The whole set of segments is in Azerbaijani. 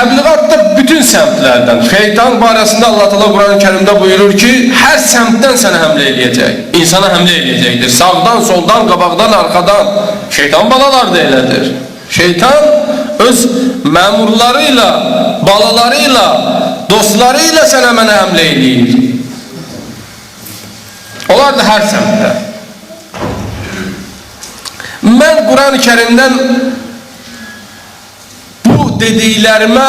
Təbliğatda bütün səmtlərdən, şeytan barəsində Allah Teala Quran-ı Kərimdə buyurur ki, hər səmtdən sənə həmlə eləyəcək, insana həmlə eləyəcəkdir. Sağdan, soldan, qabaqdan, arxadan. Şeytan balalar da elədir. Şeytan öz məmurlarıyla, balalarıyla, dostlarıyla sənə mənə həmlə eləyir. Onlar da hər səmtdə. Mən Quran-ı Kərimdən bu dediklərimə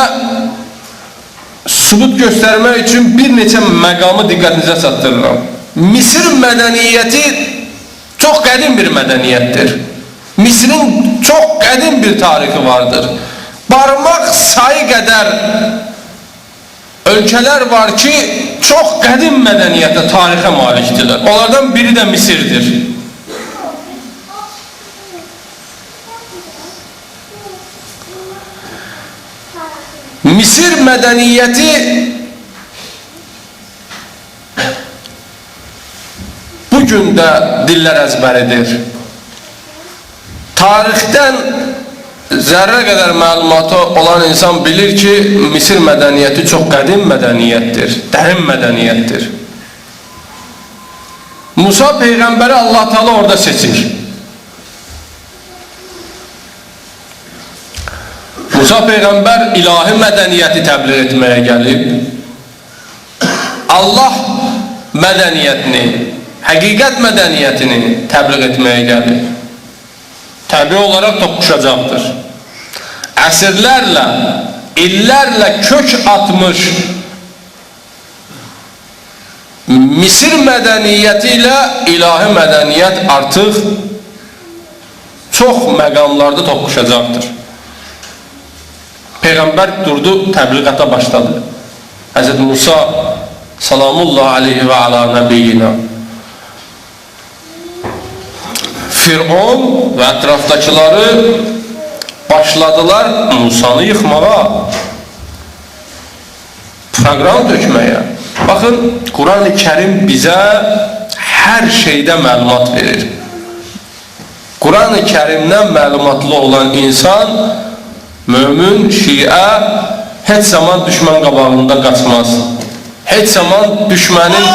sübut göstərmək üçün bir neçə məqamı diqqətinizə çatdırıram. Misir mədəniyyəti çox qədim bir mədəniyyətdir. Misirin çox qədim bir tarixi vardır. Barmaq sayı qədər ölkələr var ki, çox qədim mədəniyyətə, tarixə malikdirlər. Onlardan biri də Misirdir. Misir mədəniyyəti bugün də dillər əzbəridir. Tarixdən zərrə qədər məlumatı olan insan bilir ki, Misir mədəniyyəti çox qədim mədəniyyətdir, dərin mədəniyyətdir. Musa Peyğəmbəri Allah Teala orada seçir. Musa Peyğəmbər ilahi mədəniyyəti təbliğ etməyə gəlib. Allah mədəniyyətini, həqiqət mədəniyyətini təbliğ etməyə gəlib. Təbii olaraq toqquşacaqdır. Əsrlərlə, illərlə kök atmış Misir mədəniyyəti ilə ilahi mədəniyyət artıq çox məqamlarda toqquşacaqdır. Peyğəmbər durdu, təbliğata başladı. Hz. Musa salamullah aleyhi və ala nəbiyyina. Fir'on və ətrafdakıları başladılar Musanı yıxmağa, proqram dökməyə. Baxın, Quran-ı Kərim bizə hər şeydə məlumat verir. Quran-ı Kərimdən məlumatlı olan insan, mömin, şiə heç zaman düşmən qabağında qaçmaz. Heç zaman düşmənin